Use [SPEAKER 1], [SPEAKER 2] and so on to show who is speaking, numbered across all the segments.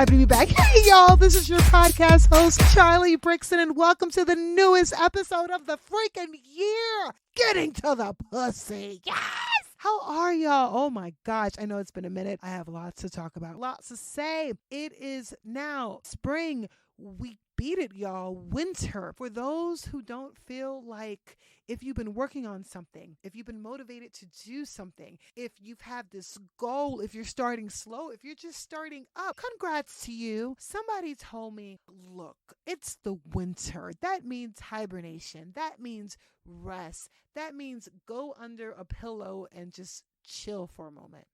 [SPEAKER 1] happy to be back. Hey, y'all, this is your podcast host, Charlie Brixton, and welcome to the newest episode of the freaking year, Getting to the Pussy. Yes! How are y'all? Oh my gosh, I know it's been a minute. I have lots to talk about, lots to say. It is now spring. We beat it, y'all. Winter. For those who don't feel like, if you've been working on something, if you've been motivated to do something, if you've had this goal, if you're starting slow, if you're just starting up, congrats to you. Somebody told me, look, it's the winter. That means hibernation. That means rest. That means go under a pillow and just chill for a moment.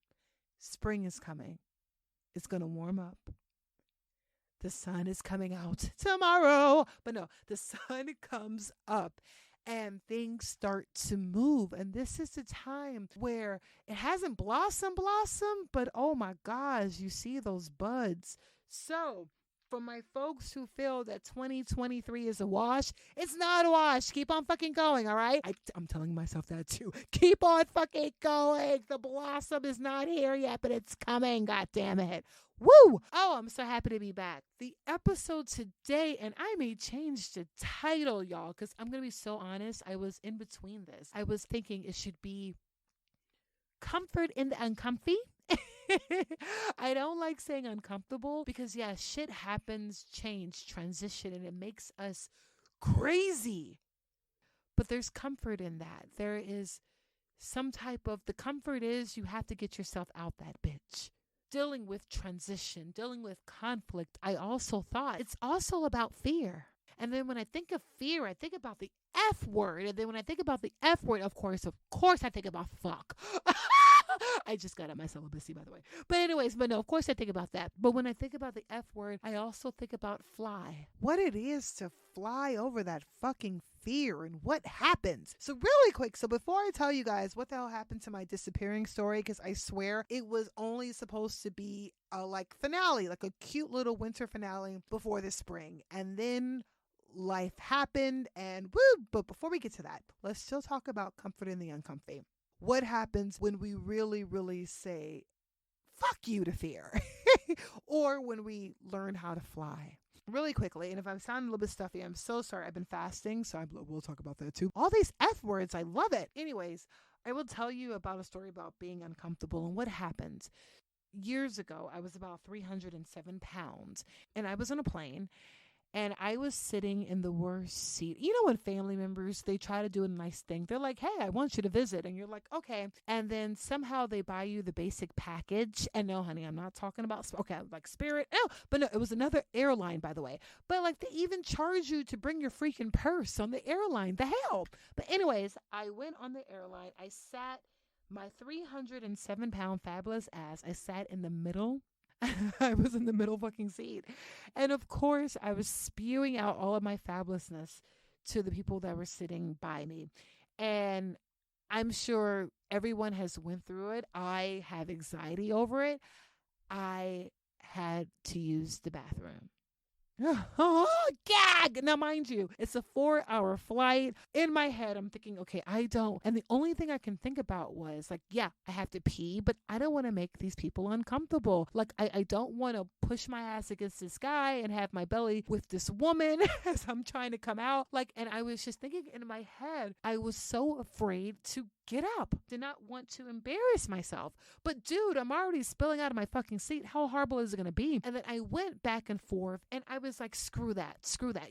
[SPEAKER 1] Spring is coming. It's going to warm up. The sun is coming out tomorrow. But no, the sun comes up and things start to move. And this is the time where it hasn't blossomed, but oh my gosh, you see those buds. So for my folks who feel that 2023 is a wash, it's not a wash. Keep on fucking going, all right? I'm telling myself that too. Keep on fucking going. The blossom is not here yet, but it's coming. God damn it. Woo! Oh, I'm so happy to be back. The episode today, and I may change the title, y'all, because I'm going to be so honest. I was in between this. I was thinking it should be Comfort in the Uncomfy. I don't like saying uncomfortable because, yeah, shit happens, change, transition, and it makes us crazy. But there's comfort in that. There is some type of, the comfort is you have to get yourself out that bitch. Dealing with transition, dealing with conflict, I also thought it's also about fear. And then when I think of fear, I think about the F word. And then when I think about the F word, of course, I think about fuck. I just got out my celibacy, by the way. But no, of course I think about that. But when I think about the F word, I also think about fly. What it is to fly over that fucking fear and what happens. So really quick, so before I tell you guys what the hell happened to my disappearing story, because I swear it was only supposed to be a finale, like a cute little winter finale before the spring. And then life happened and woo. But before we get to that, let's still talk about comfort in the uncomfy. What happens when we really, really say, fuck you to fear, or when we learn how to fly? Really quickly, and if I'm sounding a little bit stuffy, I'm so sorry. I've been fasting, so we'll talk about that too. All these F words, I love it. Anyways, I will tell you about a story about being uncomfortable and what happens. Years ago, I was about 307 pounds, and I was on a plane. And I was sitting in the worst seat. You know when family members, they try to do a nice thing. They're like, hey, I want you to visit. And you're like, okay. And then somehow they buy you the basic package. And no, honey, I'm not talking about, like Spirit. No, but no, it was another airline, by the way. But they even charge you to bring your freaking purse on the airline. The hell? But anyways, I went on the airline. I sat, my 307-pound fabulous ass, I sat in the middle. I was in the middle fucking seat. And of course, I was spewing out all of my fabulousness to the people that were sitting by me. And I'm sure everyone has went through it. I have anxiety over it. I had to use the bathroom. Oh, gag! Now, mind you, it's a 4-hour flight. In my head, I'm thinking, okay, I don't. And the only thing I can think about was yeah, I have to pee, but I don't want to make these people uncomfortable. I don't want to push my ass against this guy and have my belly with this woman as I'm trying to come out. And I was just thinking in my head, I was so afraid to get up. Did not want to embarrass myself. But dude, I'm already spilling out of my fucking seat. How horrible is it going to be? And then I went back and forth and I was like, screw that.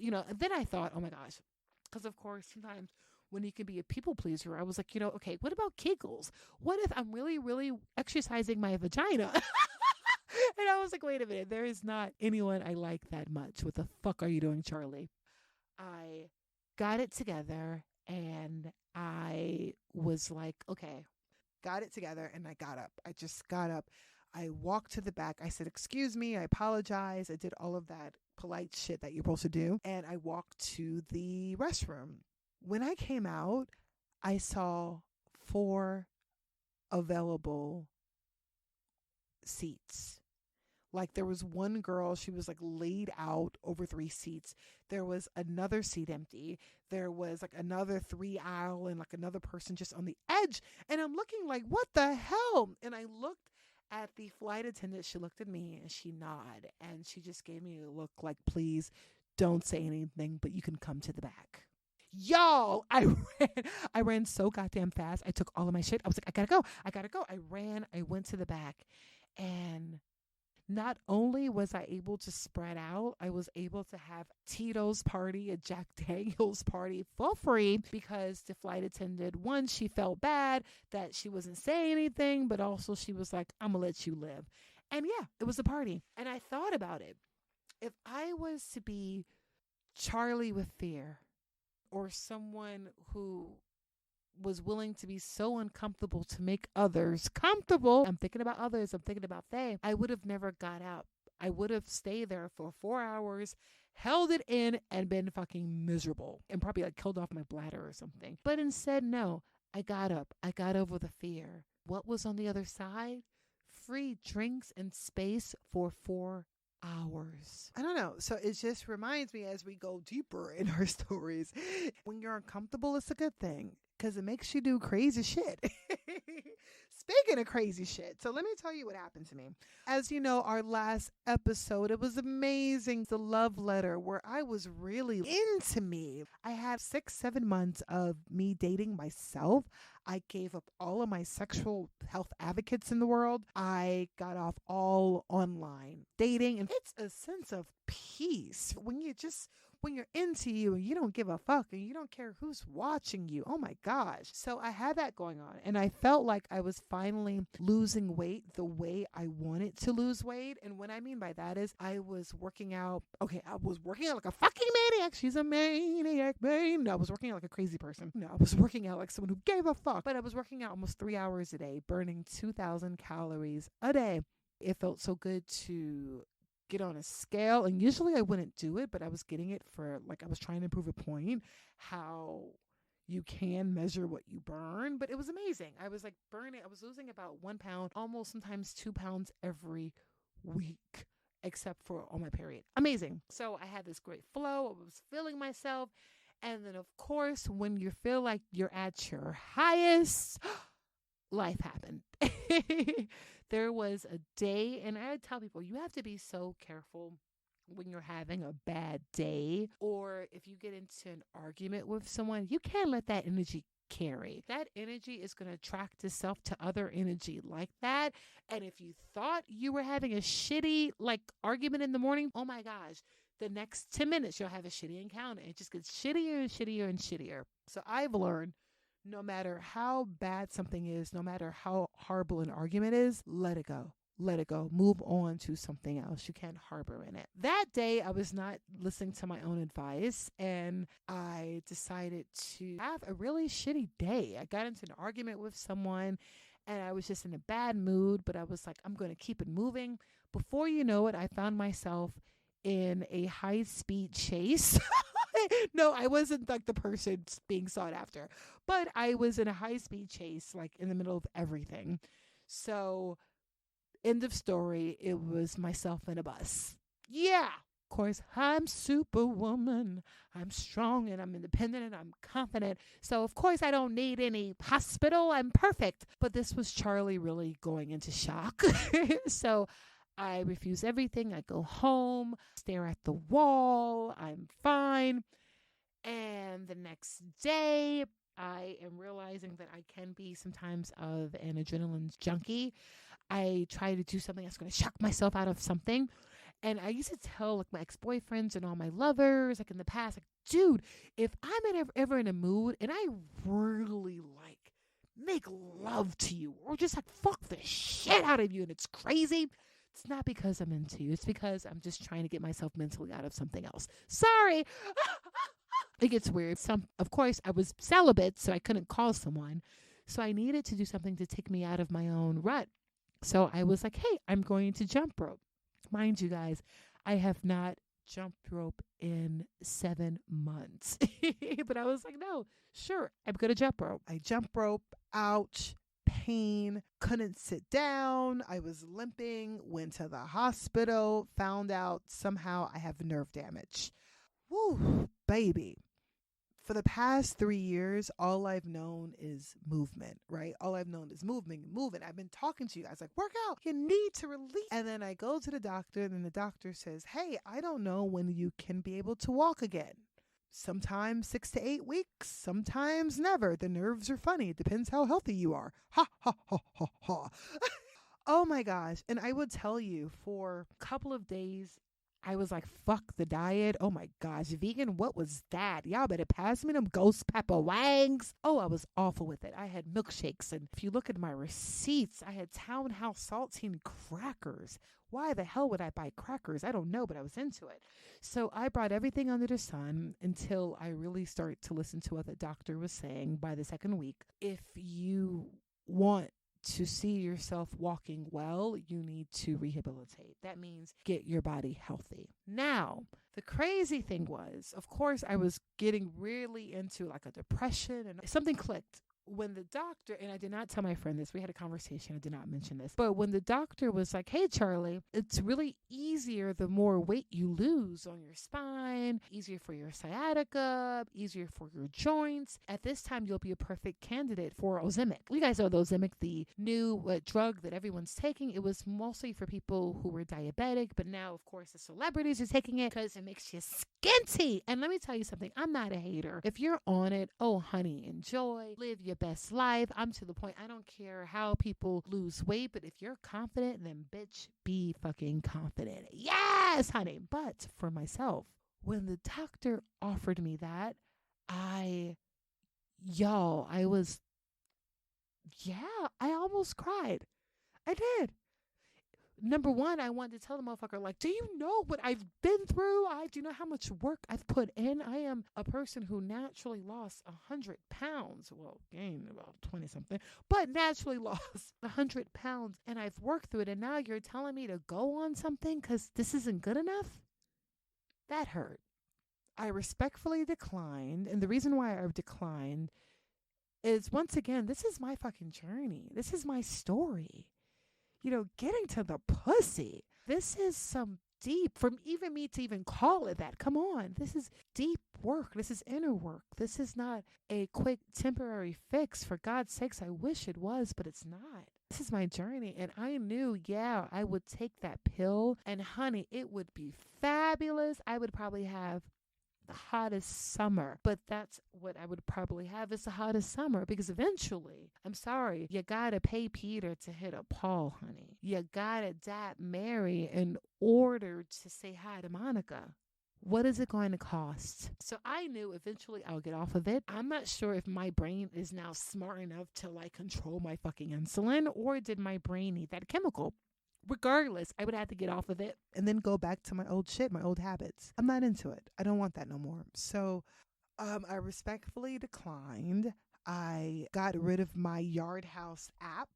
[SPEAKER 1] And then I thought, oh my gosh. Because of course, sometimes when you can be a people pleaser, I was like, okay, what about Kegels? What if I'm really, really exercising my vagina? And I was like, wait a minute. There is not anyone I like that much. What the fuck are you doing, Charlie? I got it together. And I was like, okay, got it together. And I got up. I just got up. I walked to the back. I said, excuse me. I apologize. I did all of that polite shit that you're supposed to do. And I walked to the restroom. When I came out, I saw 4 available seats. There was one girl, she was laid out over 3 seats. There was another seat empty. There was another 3 aisle and another person just on the edge. And I'm looking what the hell? And I looked At the flight attendant, she looked at me and she nodded and she just gave me a look like, please don't say anything, but you can come to the back. Y'all, I ran so goddamn fast. I took all of my shit. I was like, I gotta go. I went to the back, and not only was I able to spread out, I was able to have Tito's party, a Jack Daniels party for free because the flight attendant, one, she felt bad that she wasn't saying anything, but also she was like, I'm gonna let you live. And yeah, it was a party. And I thought about it. If I was to be Charlie with fear, or someone who was willing to be so uncomfortable to make others comfortable. I'm thinking about others. I'm thinking about they. I would have never got out. I would have stayed there for 4 hours, held it in, and been fucking miserable and probably like killed off my bladder or something. But instead, no, I got up. I got over the fear. What was on the other side? Free drinks and space for 4 hours. I don't know. So it just reminds me as we go deeper in our stories, when you're uncomfortable, it's a good thing because it makes you do crazy shit. Speaking of crazy shit, so let me tell you what happened to me. As you know, our last episode, it was amazing. The love letter where I was really into me. I had 6-7 months of me dating myself. I gave up all of my sexual health advocates in the world. I got off all online dating, and it's a sense of peace when you're into you and you don't give a fuck and you don't care who's watching you. Oh my gosh. So I had that going on, and I felt like I was finally losing weight the way I wanted to lose weight. And what I mean by that is I was working out. Okay, I was working out like a fucking maniac. She's a maniac, man. No, I was working out like a crazy person. No, I was working out like someone who gave a fuck. But I was working out almost 3 hours a day, burning 2,000 calories a day. It felt so good to get on a scale, and usually I wouldn't do it, but I was getting it for like I was trying to prove a point how you can measure what you burn. But it was amazing. I was like burning, I was losing about 1 pound, almost sometimes 2 pounds every week, except for on my period. Amazing. So I had this great flow. I was feeling myself. And then of course, when you feel like you're at your highest, life happened. There was a day, and I would tell people, you have to be so careful when you're having a bad day, or if you get into an argument with someone, you can't let that energy carry. That energy is going to attract itself to other energy like that. And if you thought you were having a shitty like argument in the morning, oh my gosh, the next 10 minutes you'll have a shitty encounter. It just gets shittier and shittier and shittier. So I've learned, no matter how bad something is, no matter how horrible an argument is, let it go. Let it go. Move on to something else. You can't harbor in it. That day, I was not listening to my own advice, and I decided to have a really shitty day. I got into an argument with someone, and I was just in a bad mood, but I was like, I'm going to keep it moving. Before you know it, I found myself in a high-speed chase. No, I wasn't like the person being sought after, but I was in a high-speed chase, like in the middle of everything. So, end of story, it was myself in a bus. Yeah. Of course, I'm superwoman. I'm strong and I'm independent and I'm confident. So, of course, I don't need any hospital. I'm perfect. But this was Charlie really going into shock. So, I refuse everything. I go home, stare at the wall. I'm fine. And the next day, I am realizing that I can be sometimes of an adrenaline junkie. I try to do something that's going to shock myself out of something. And I used to tell like my ex-boyfriends and all my lovers, like in the past, like, dude, if I'm ever in a mood and I really like make love to you or just like fuck the shit out of you and it's crazy, it's not because I'm into you. It's because I'm just trying to get myself mentally out of something else. Sorry. It gets weird. Of course, I was celibate, so I couldn't call someone. So I needed to do something to take me out of my own rut. So I was like, hey, I'm going to jump rope. Mind you guys, I have not jumped rope in 7 months. But I was like, no, sure, I'm going to jump rope. I jump rope. Ouch. Pain, couldn't sit down. I was limping, went to the hospital, found out somehow I have nerve damage. Woo, baby. For the past 3 years, all I've known is movement, right? All I've known is moving. I've been talking to you guys like, work out, you need to release. And then I go to the doctor, and then the doctor says, hey, I don't know when you can be able to walk again. Sometimes 6 to 8 weeks, sometimes never. The nerves are funny. It depends how healthy you are. Ha, ha, ha, ha, ha. Oh my gosh. And I would tell you, for a couple of days, I was like, fuck the diet. Oh my gosh. Vegan, what was that? Y'all better pass me them ghost pepper wangs. Oh, I was awful with it. I had milkshakes. And if you look at my receipts, I had Townhouse saltine crackers. Why the hell would I buy crackers? I don't know, but I was into it. So I brought everything under the sun until I really start to listen to what the doctor was saying by the second week. If you want to see yourself walking well, you need to rehabilitate. That means get your body healthy. Now, the crazy thing was, of course, I was getting really into like a depression, and something clicked. When the doctor, and I did not tell my friend this, we had a conversation, I did not mention this, but when the doctor was like, hey, Charlie, it's really easier the more weight you lose on your spine, easier for your sciatica, easier for your joints. At this time, you'll be a perfect candidate for Ozempic. You guys know the Ozempic, the new drug that everyone's taking. It was mostly for people who were diabetic, but now, of course, the celebrities are taking it because it makes you skinty. And let me tell you something, I'm not a hater. If you're on it, oh, honey, enjoy, live your best life. I'm to the point, I don't care how people lose weight, but if you're confident, then bitch, be fucking confident. Yes, honey. But for myself, when the doctor offered me that, I almost cried. I did. Number one, I wanted to tell the motherfucker, like, do you know what I've been through? Do you know how much work I've put in? I am a person who naturally lost 100 pounds. Well, gained about 20 something, but naturally lost 100 pounds. And I've worked through it. And now you're telling me to go on something because this isn't good enough? That hurt. I respectfully declined. And the reason why I've declined is, once again, this is my fucking journey. This is my story. Getting to the pussy. This is some deep, from even me to even call it that. Come on. This is deep work. This is inner work. This is not a quick temporary fix. For God's sakes, I wish it was, but it's not. This is my journey. And I knew, I would take that pill. And honey, it would be fabulous. I would probably have the hottest summer, but that's what I would probably have, is the hottest summer, because eventually, I'm sorry, you gotta pay Peter to hit a Paul, honey. You gotta dap Mary in order to say hi to Monica. What is it going to cost? So I knew eventually I'll get off of it. I'm not sure if my brain is now smart enough to like control my fucking insulin, or did my brain need that chemical? Regardless, I would have to get off of it and then go back to my old shit, my old habits. I'm not into it. I don't want that no more. So I respectfully declined. I got rid of my Yard House app.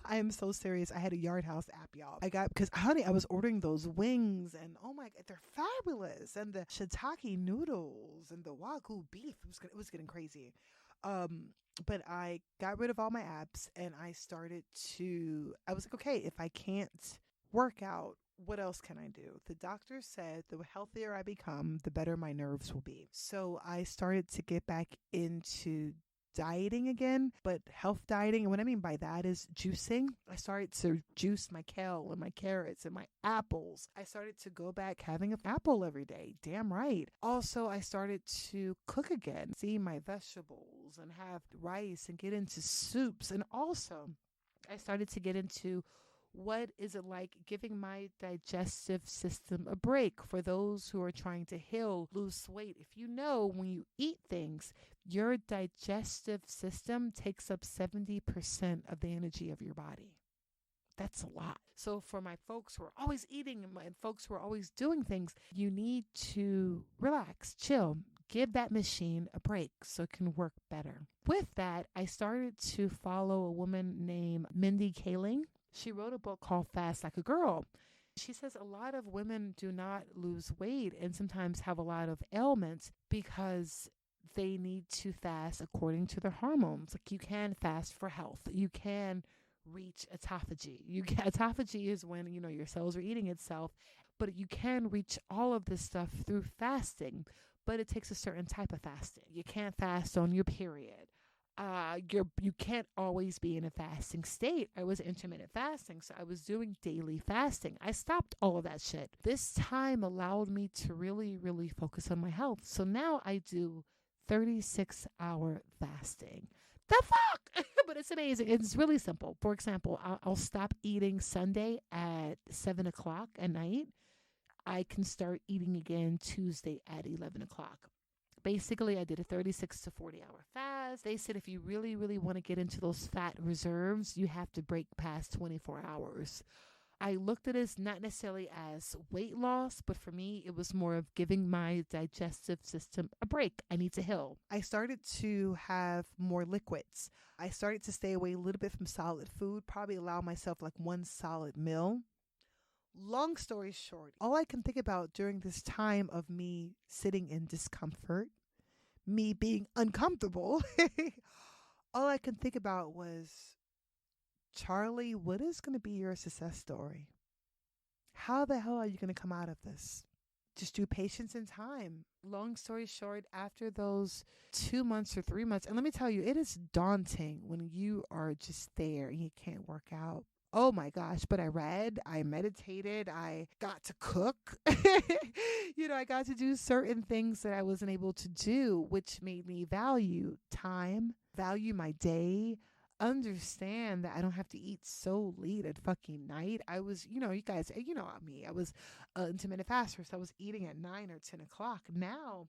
[SPEAKER 1] I am so serious. I had a Yard House app, y'all. Because honey, I was ordering those wings, and oh my God, they're fabulous. And the shiitake noodles and the Wagyu beef, it was getting crazy. But I got rid of all my apps, and I was like, okay, if I can't work out, what else can I do? The doctor said the healthier I become, the better my nerves will be. So I started to get back into dieting again, but health dieting. And what I mean by that is juicing. I started to juice my kale and my carrots and my apples. I started to go back having an apple every day. Damn right. Also, I started to cook again, see my vegetables and have rice and get into soups. And also, I started to get into what is it like giving my digestive system a break. For those who are trying to heal, lose weight, if you know, when you eat things, your digestive system takes up 70% of the energy of your body. That's a lot. So for my folks who are always eating and my folks who are always doing things, you need to relax, chill, give that machine a break so it can work better. With that, I started to follow a woman named Mindy Kaling. She wrote a book called Fast Like a Girl. She says a lot of women do not lose weight and sometimes have a lot of ailments because they need to fast according to their hormones. Like, you can fast for health. You can reach autophagy. Autophagy is when, your cells are eating itself, but you can reach all of this stuff through fasting. but it takes a certain type of fasting. You can't fast on your period. You can't always be in a fasting state. I was intermittent fasting, so I was doing daily fasting. I stopped all of that shit. This time allowed me to really, really focus on my health. So now I do 36-hour fasting. The fuck? But it's amazing. It's really simple. For example, I'll stop eating Sunday at 7 o'clock at night. I can start eating again Tuesday at 11 o'clock. Basically, I did a 36 to 40-hour fast. They said if you really, really want to get into those fat reserves, you have to break past 24 hours. I looked at it as not necessarily as weight loss, but for me, it was more of giving my digestive system a break. I need to heal. I started to have more liquids. I started to stay away a little bit from solid food, probably allow myself like one solid meal. Long story short, all I can think about during this time of me sitting in discomfort, me being uncomfortable, all I can think about was, Charlie, what is going to be your success story? How the hell are you going to come out of this? Just do patience and time. Long story short, after those 2 months or 3 months, and let me tell you, it is daunting when you are just there and you can't work out. Oh my gosh, but I read, I meditated, I got to cook. I got to do certain things that I wasn't able to do, which made me value time, value my day, understand that I don't have to eat so late at fucking night. I was, you guys, me, I was an intermittent faster, so I was eating at 9 or 10 o'clock. Now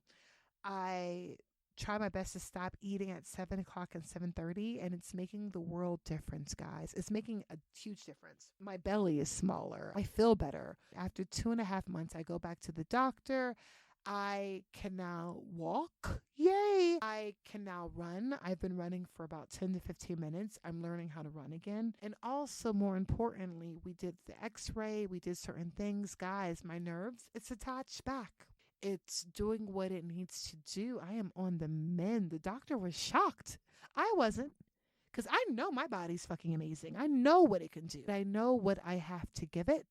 [SPEAKER 1] I try my best to stop eating at 7 o'clock and 7:30, and it's making the world difference, guys. It's making a huge difference. My belly is smaller. I feel better. After 2.5 months, I go back to the doctor. I can now walk. Yay! I can now run. I've been running for about 10 to 15 minutes. I'm learning how to run again. And also, more importantly, we did the x-ray. We did certain things. Guys, my nerves, it's attached back. It's doing what it needs to do. I am on the mend. The doctor was shocked. I wasn't, because I know my body's fucking amazing. I know what it can do. I know what I have to give it.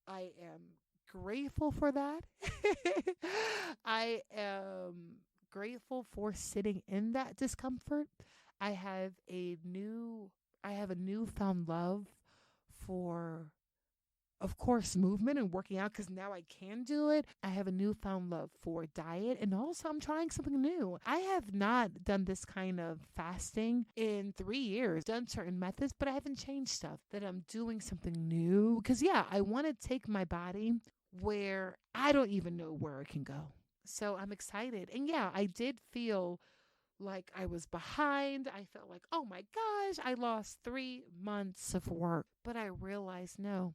[SPEAKER 1] I am grateful for that. I am grateful for sitting in that discomfort. I have a newfound love for, of course, movement and working out, because now I can do it. I have a newfound love for diet, and also I'm trying something new. I have not done this kind of fasting in 3 years, done certain methods, but I haven't changed stuff. That I'm doing something new, because I want to take my body where I don't even know where it can go. So I'm excited. And I did feel like I was behind. I felt like, oh my gosh, I lost 3 months of work. But I realized, no,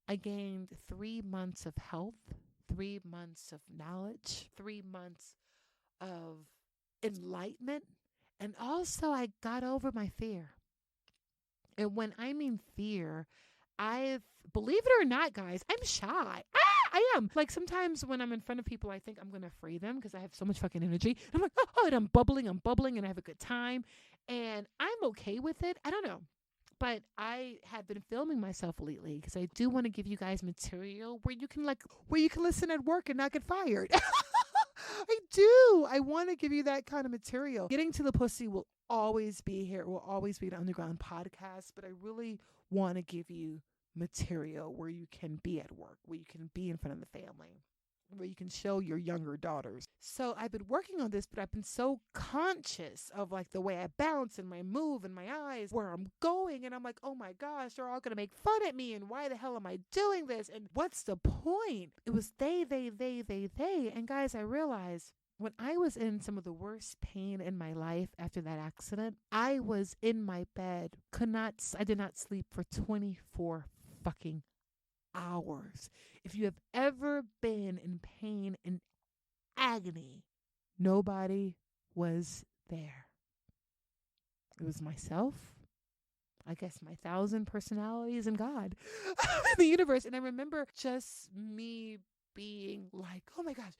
[SPEAKER 1] I gained 3 months of health, 3 months of knowledge, 3 months of enlightenment. And also I got over my fear. And when I mean fear, believe it or not, guys, I'm shy. I am. Like, sometimes when I'm in front of people, I think I'm going to free them because I have so much fucking energy. I'm like, and I'm bubbling, and I have a good time. And I'm okay with it. I don't know. But I have been filming myself lately because I do want to give you guys material where you can listen at work and not get fired. I do. I want to give you that kind of material. Getting to the pussy will always be here. It will always be an underground podcast, but I really want to give you material where you can be at work, where you can be in front of the family, where you can show your younger daughters. So I've been working on this, but I've been so conscious of like the way I bounce and my move and my eyes, where I'm going. And I'm like, oh my gosh, they're all going to make fun at me. And why the hell am I doing this? And what's the point? It was they. And guys, I realized when I was in some of the worst pain in my life after that accident, I was in my bed, I did not sleep for 24 fucking hours. If you have ever been in pain and agony, nobody was there. It was myself, I guess my 1,000 personalities, and God, the universe. And I remember just me being like, oh my gosh,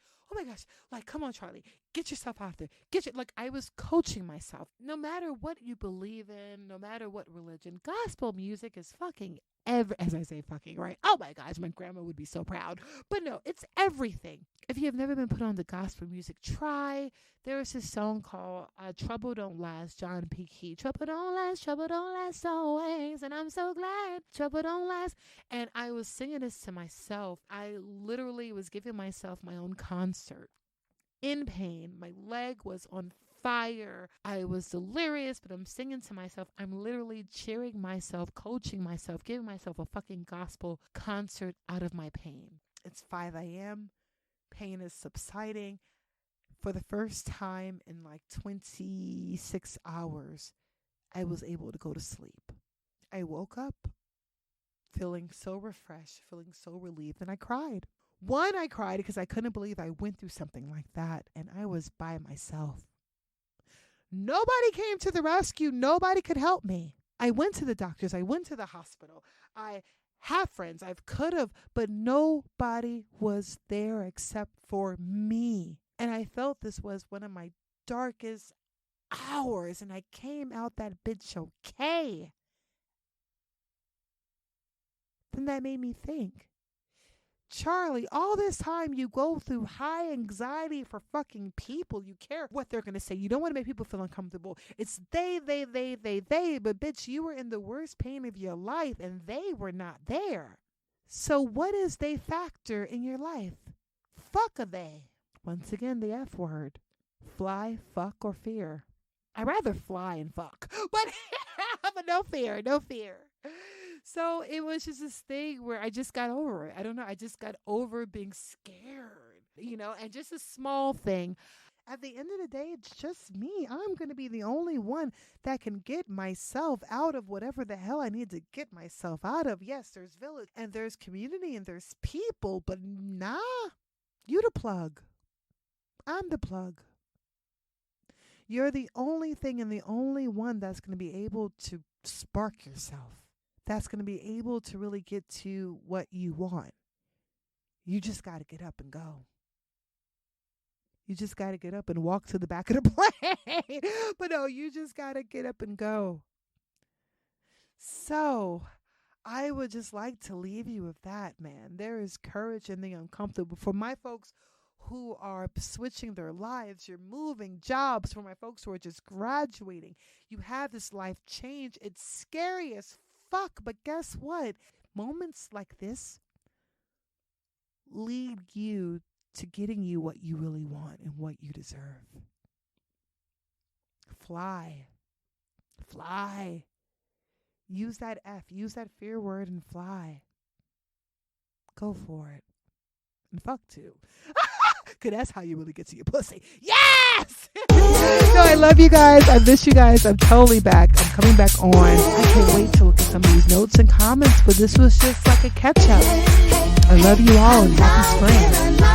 [SPEAKER 1] like, come on, Charlie, get yourself out there. Like, I was coaching myself. No matter what you believe in, no matter what religion, gospel music is fucking as I say fucking, right? Oh my gosh, my grandma would be so proud. But no, it's everything. If you have never been put on the gospel music, try. There is this song called Trouble Don't Last, John P. Key. Trouble don't last always. And I'm so glad trouble don't last. And I was singing this to myself. I literally was giving myself my own concert. In pain. My leg was on fire. I was delirious, but I'm singing to myself. I'm literally cheering myself, coaching myself, giving myself a fucking gospel concert out of my pain. It's 5 a.m. Pain is subsiding. For the first time in like 26 hours, I was able to go to sleep. I woke up feeling so refreshed, feeling so relieved, and I cried. One, I cried because I couldn't believe I went through something like that, and I was by myself. Nobody came to the rescue. Nobody could help me. I went to the doctors. I went to the hospital. I have friends. I could have, but nobody was there except for me. And I felt this was one of my darkest hours, and I came out that bitch okay. Then that made me think, Charlie, all this time you go through high anxiety for fucking people. You care what they're going to say. You don't want to make people feel uncomfortable. It's they. But bitch, you were in the worst pain of your life and they were not there. So what is they factor in your life? Fuck are they? Once again, the F word. Fly, fuck, or fear. I'd rather fly and fuck. But no fear. So it was just this thing where I just got over it. I don't know. I just got over being scared, and just a small thing. At the end of the day, it's just me. I'm going to be the only one that can get myself out of whatever the hell I need to get myself out of. Yes, there's village and there's community and there's people, but nah, you the plug. I'm the plug. You're the only thing and the only one that's going to be able to spark yourself. That's going to be able to really get to what you want. You just got to get up and go. You just got to get up and walk to the back of the plane. But no, you just got to get up and go. So I would just like to leave you with that, man. There is courage in the uncomfortable. For my folks who are switching their lives, you're moving jobs. For my folks who are just graduating, you have this life change. It's scary as fuck, but guess what? Moments like this lead you to getting you what you really want and what you deserve. Fly. Use that F. Use that fear word and fly. Go for it. And fuck too. Because that's how you really get to your pussy. Yes! No, I love you guys. I miss you guys. I'm totally back. I'm coming back on. I can't wait to look at some of these notes and comments, but this was just like a catch-up. I love you all and happy spring.